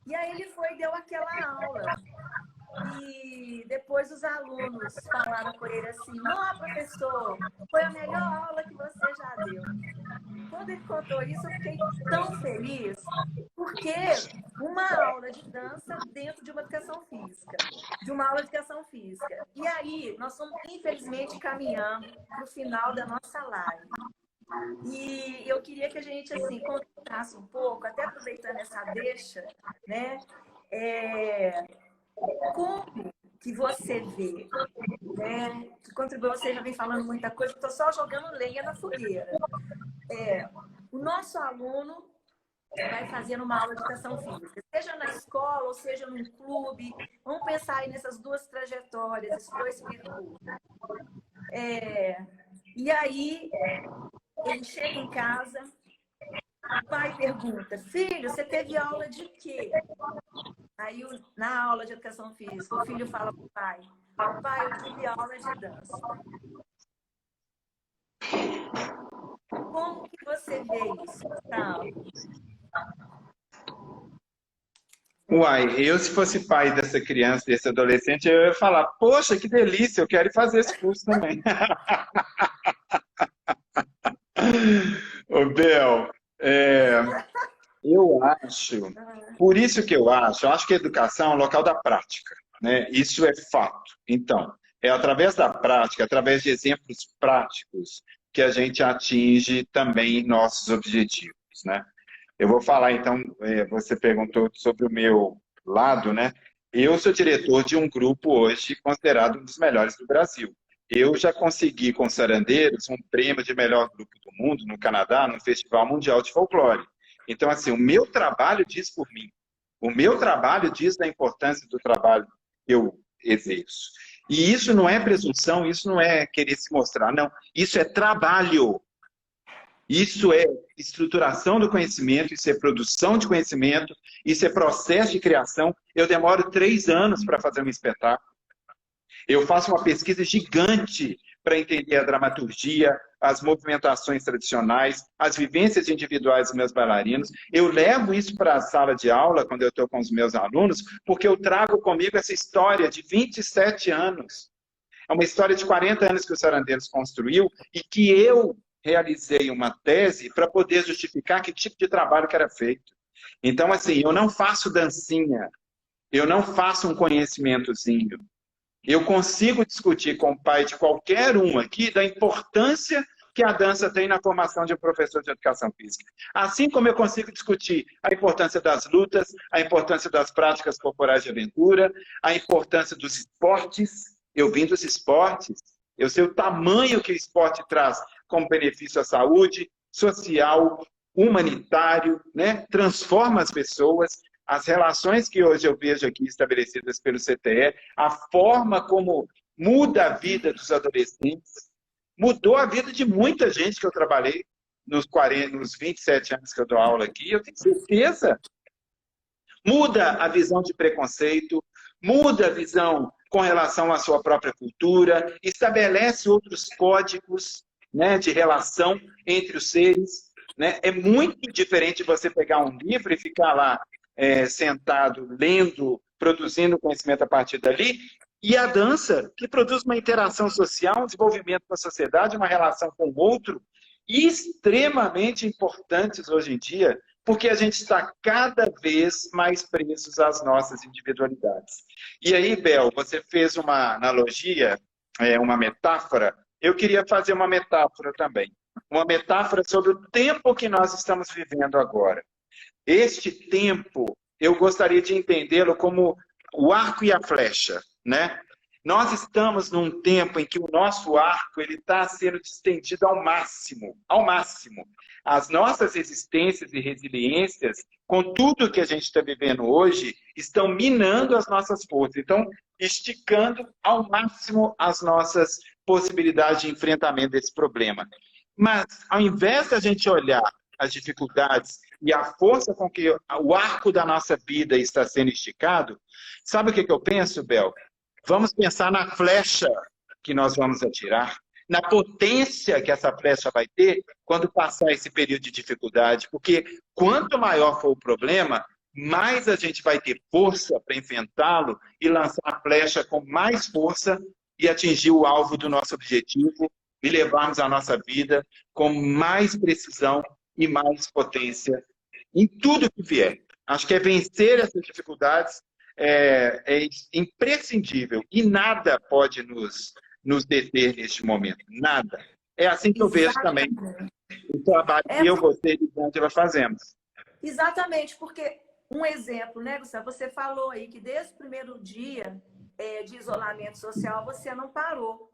E aí ele foi e deu aquela aula. E depois os alunos falaram com ele assim, não, professor, foi a melhor aula que você já deu. Quando ele contou isso, eu fiquei tão feliz, porque uma aula de dança dentro de uma educação física, de uma aula de educação física. E aí, nós estamos, infelizmente, caminhando para o final da nossa live. E eu queria que a gente, assim, contasse um pouco, até aproveitando essa deixa, né? Como que você vê, né? Que contribui, você já vem falando muita coisa, estou só jogando lenha na fogueira. O nosso aluno vai fazendo uma aula de educação física, seja na escola ou seja num clube. Vamos pensar aí nessas duas trajetórias, esses dois percursos. E aí, ele chega em casa, o pai pergunta: filho, você teve aula de quê? Aí, na aula de educação física, o filho fala para o pai: pai, eu tive aula de dança. Como que você vê isso, Gustavo? Uai, eu se fosse pai dessa criança, desse adolescente, eu ia falar, poxa, que delícia, eu quero ir fazer esse curso também. Ô, Bel, eu acho, por isso que eu acho que a educação é um local da prática, né? Isso é fato. Então, é através da prática, através de exemplos práticos, que a gente atinge também nossos objetivos, né? Eu vou falar, então, você perguntou sobre o meu lado, né? Eu sou diretor de um grupo hoje considerado um dos melhores do Brasil. Eu já consegui com Sarandeiros um prêmio de melhor grupo do mundo no Canadá, no Festival Mundial de Folclore. Então, assim, o meu trabalho diz por mim. O meu trabalho diz da importância do trabalho que eu exerço. E isso não é presunção, isso não é querer se mostrar, não. Isso é trabalho. Isso é estruturação do conhecimento, isso é produção de conhecimento, isso é processo de criação. Eu demoro 3 anos para fazer um espetáculo. Eu faço uma pesquisa gigante para entender a dramaturgia, as movimentações tradicionais, as vivências individuais dos meus bailarinos. Eu levo isso para a sala de aula, quando eu estou com os meus alunos, porque eu trago comigo essa história de 27 anos. É uma história de 40 anos que o Sarandeiros construiu e que eu realizei uma tese para poder justificar que tipo de trabalho que era feito. Então, assim, eu não faço dancinha, eu não faço um conhecimentozinho. Eu consigo discutir com o pai de qualquer um aqui da importância que a dança tem na formação de um professor de educação física. Assim como eu consigo discutir a importância das lutas, a importância das práticas corporais de aventura, a importância dos esportes. Eu vim dos esportes, eu sei o tamanho que o esporte traz como benefício à saúde social, humanitário, né? Transforma as pessoas, as relações que hoje eu vejo aqui estabelecidas pelo CTE, a forma como muda a vida dos adolescentes, mudou a vida de muita gente que eu trabalhei nos 27 anos que eu dou aula aqui, eu tenho certeza. Muda a visão de preconceito, muda a visão com relação à sua própria cultura, estabelece outros códigos, né, de relação entre os seres. Né? É muito diferente você pegar um livro e ficar lá sentado, lendo, produzindo conhecimento a partir dali, e a dança, que produz uma interação social, um desenvolvimento com a sociedade, uma relação com o outro, extremamente importantes hoje em dia, porque a gente está cada vez mais presos às nossas individualidades. E aí, Bel, você fez uma analogia, uma metáfora. Eu queria fazer uma metáfora também. Uma metáfora sobre o tempo que nós estamos vivendo agora. Este tempo, eu gostaria de entendê-lo como o arco e a flecha, né? Nós estamos num tempo em que o nosso arco está sendo estendido ao máximo, ao máximo. As nossas resistências e resiliências, com tudo que a gente está vivendo hoje, estão minando as nossas forças, estão esticando ao máximo as nossas possibilidades de enfrentamento desse problema. Mas, ao invés de a gente olhar as dificuldades e a força com que o arco da nossa vida está sendo esticado, sabe o que eu penso, Bel? Vamos pensar na flecha que nós vamos atirar, na potência que essa flecha vai ter quando passar esse período de dificuldade, porque quanto maior for o problema, mais a gente vai ter força para enfrentá-lo e lançar a flecha com mais força e atingir o alvo do nosso objetivo e levarmos a nossa vida com mais precisão e mais potência em tudo que vier. Acho que vencer essas dificuldades é imprescindível e nada pode nos deter neste momento. Nada. É assim que eu vejo também o trabalho que eu, você e o Angela fazemos. Exatamente, porque um exemplo, né, Gustavo? Você falou aí que desde o primeiro dia de isolamento social, você não parou.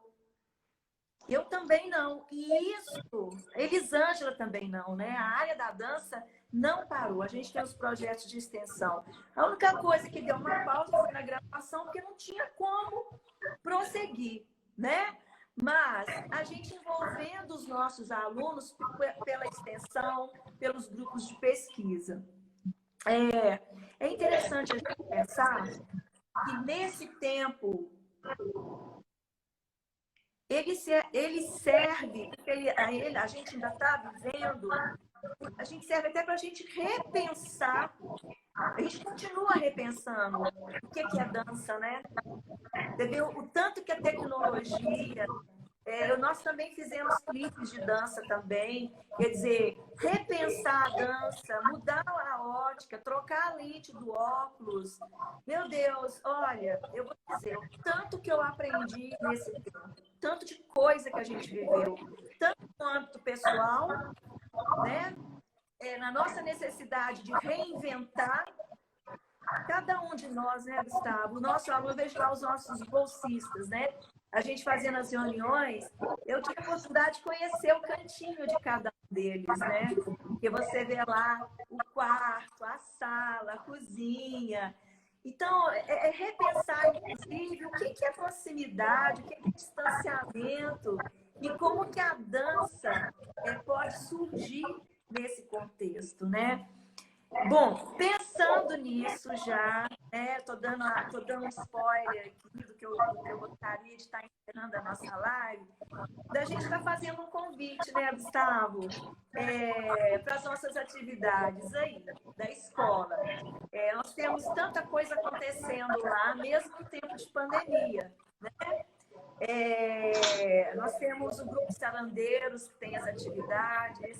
Eu também não. E isso, Elisângela também não, né? A área da dança não parou. A gente tem os projetos de extensão. A única coisa que deu uma pausa foi na graduação, porque não tinha como prosseguir, né? Mas a gente envolvendo os nossos alunos pela extensão, pelos grupos de pesquisa. É interessante a gente pensar que nesse tempo ele serve, a gente ainda está vivendo, a gente serve até para a gente repensar, a gente continua repensando o que é dança, né? Entendeu? O tanto que a tecnologia, nós também fizemos clipes de dança também, quer dizer, repensar a dança, mudar a ótica, trocar a lente do óculos. Meu Deus, olha, eu vou dizer, o tanto que eu aprendi nesse tempo, tanto de coisa que a gente viveu, tanto no âmbito pessoal, né? Na nossa necessidade de reinventar cada um de nós, né, Gustavo? O nosso aluno, eu vejo lá os nossos bolsistas, né? A gente fazendo as reuniões, eu tive a oportunidade de conhecer o cantinho de cada um deles, né? Porque você vê lá o quarto, a sala, a cozinha. Então, repensar, inclusive, o que é proximidade, o que é distanciamento e como que a dança pode surgir nesse contexto, né? Bom, pensando nisso já, né? Tô dando um spoiler aqui do que eu gostaria de estar encerrando a nossa live. Da gente está fazendo um convite, né, Gustavo? Para as nossas atividades aí, da escola. Nós temos tanta coisa acontecendo lá, mesmo em tempo de pandemia, né? Nós temos o grupo Sarandeiros, que tem as atividades.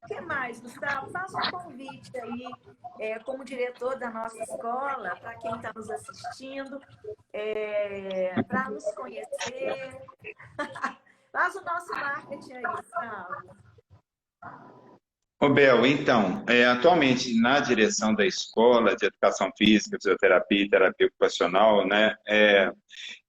O que mais, Gustavo? Faça um convite aí, como diretor da nossa escola, para quem está nos assistindo, para nos conhecer. Faz o nosso marketing aí, Gustavo. Ô, Bel, então, atualmente na direção da Escola de Educação Física, Fisioterapia e Terapia Ocupacional, né,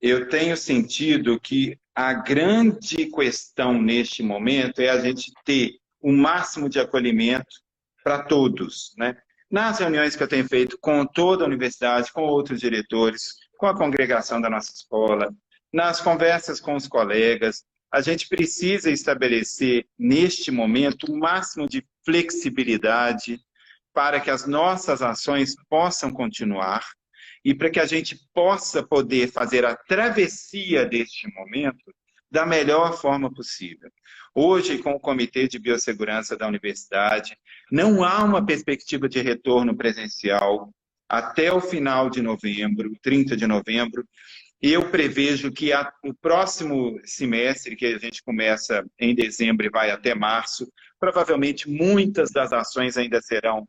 eu tenho sentido que a grande questão neste momento é a gente ter o máximo de acolhimento para todos, né? Nas reuniões que eu tenho feito com toda a universidade, com outros diretores, com a congregação da nossa escola, nas conversas com os colegas, a gente precisa estabelecer, neste momento, o máximo de flexibilidade para que as nossas ações possam continuar e para que a gente possa poder fazer a travessia deste momento da melhor forma possível. Hoje, com o Comitê de Biossegurança da Universidade, não há uma perspectiva de retorno presencial até o final de novembro, 30 de novembro. Eu prevejo que o próximo semestre, que a gente começa em dezembro e vai até março, provavelmente muitas das ações ainda serão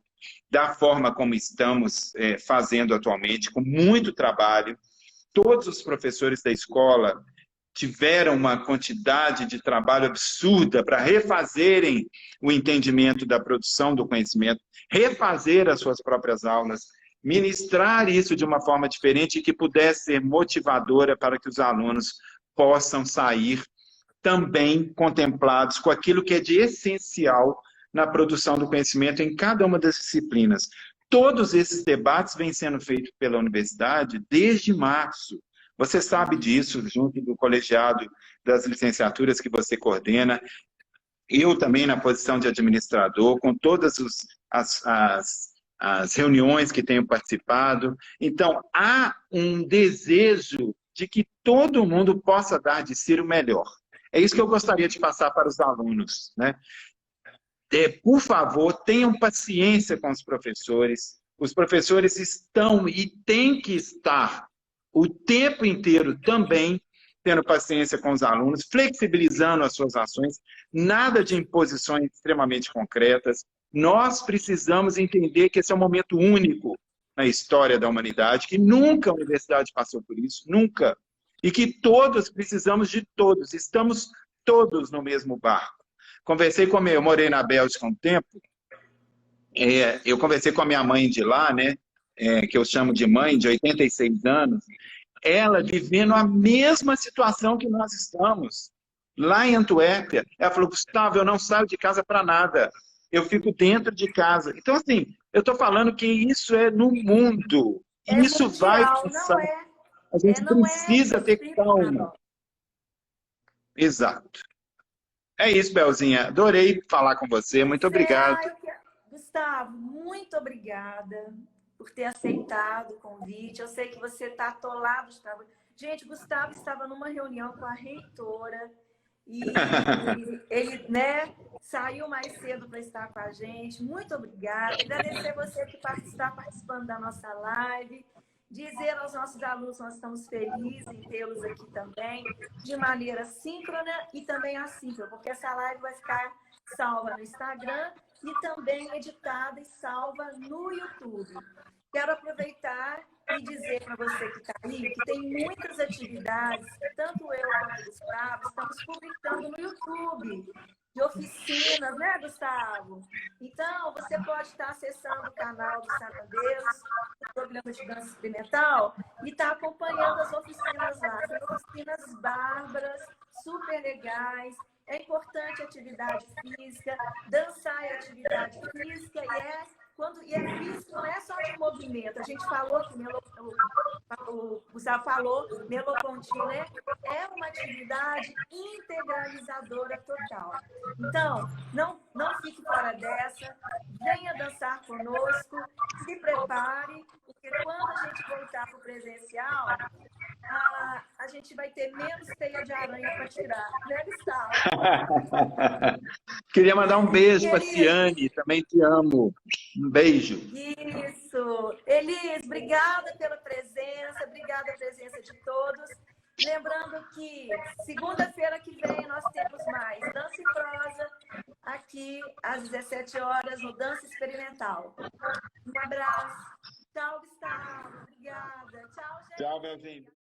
da forma como estamos fazendo atualmente, com muito trabalho. Todos os professores da escola tiveram uma quantidade de trabalho absurda para refazerem o entendimento da produção do conhecimento, refazer as suas próprias aulas, ministrar isso de uma forma diferente e que pudesse ser motivadora para que os alunos possam sair também contemplados com aquilo que é de essencial na produção do conhecimento em cada uma das disciplinas. Todos esses debates vêm sendo feitos pela universidade desde março. Você sabe disso, junto do colegiado das licenciaturas que você coordena. Eu também na posição de administrador, com todas as reuniões que tenho participado. Então, há um desejo de que todo mundo possa dar de si o melhor. É isso que eu gostaria de passar para os alunos, né? Por favor, tenham paciência com os professores. Os professores estão e têm que estar o tempo inteiro também tendo paciência com os alunos, flexibilizando as suas ações, nada de imposições extremamente concretas. Nós precisamos entender que esse é um momento único na história da humanidade, que nunca a universidade passou por isso, nunca. E que todos precisamos de todos, estamos todos no mesmo barco. Eu morei na Bélgica um tempo, eu conversei com a minha mãe de lá, né, que eu chamo de mãe, de 86 anos, ela vivendo a mesma situação que nós estamos. Lá em Antuérpia, ela falou, Gustavo, eu não saio de casa para nada. Eu fico dentro de casa. Então, assim, eu estou falando que isso é no mundo. É Isso vai mundial, passar. A gente não é precisa ter restrito a calma. nós. Exato. É isso, Belzinha. Adorei falar com você. Muito obrigado. Gustavo, muito obrigada por ter aceitado o convite. Eu sei que você está atolado de trabalho. Gente, Gustavo estava numa reunião com a reitora e ele, né, saiu mais cedo para estar com a gente. Muito obrigada. Agradecer você que está participando da nossa live. Dizer aos nossos alunos que nós estamos felizes em tê-los aqui também, de maneira síncrona e também assíncrona, porque essa live vai ficar salva no Instagram e também editada e salva no YouTube. Quero aproveitar e dizer para você que está aí que tem muitas atividades que tanto eu quanto o Gustavo estamos publicando no YouTube, de oficinas, né, Gustavo? Então, você pode estar acessando o canal do Sanandeiros, o programa de dança experimental, e estar acompanhando as oficinas lá. Tem oficinas bárbaras, super legais. É importante a atividade física, dançar é atividade física e é físico, não é só de movimento. A gente falou que o Gustavo falou, Melopontina, né? É uma atividade integralizadora total. Então, não fique fora dessa, venha dançar conosco, se prepare, porque quando a gente voltar para o presencial, a gente vai ter menos teia de aranha para tirar, né, Gustavo? Queria mandar um beijo para a Ciane, também te amo. Um beijo. Isso. Elis, obrigada pela presença, obrigada pela presença de todos. Lembrando que segunda-feira que vem nós temos mais Dança e Prosa aqui às 17 horas no Dança Experimental. Um abraço. Tchau, Gustavo. Obrigada. Tchau, gente. Tchau, Belzinho.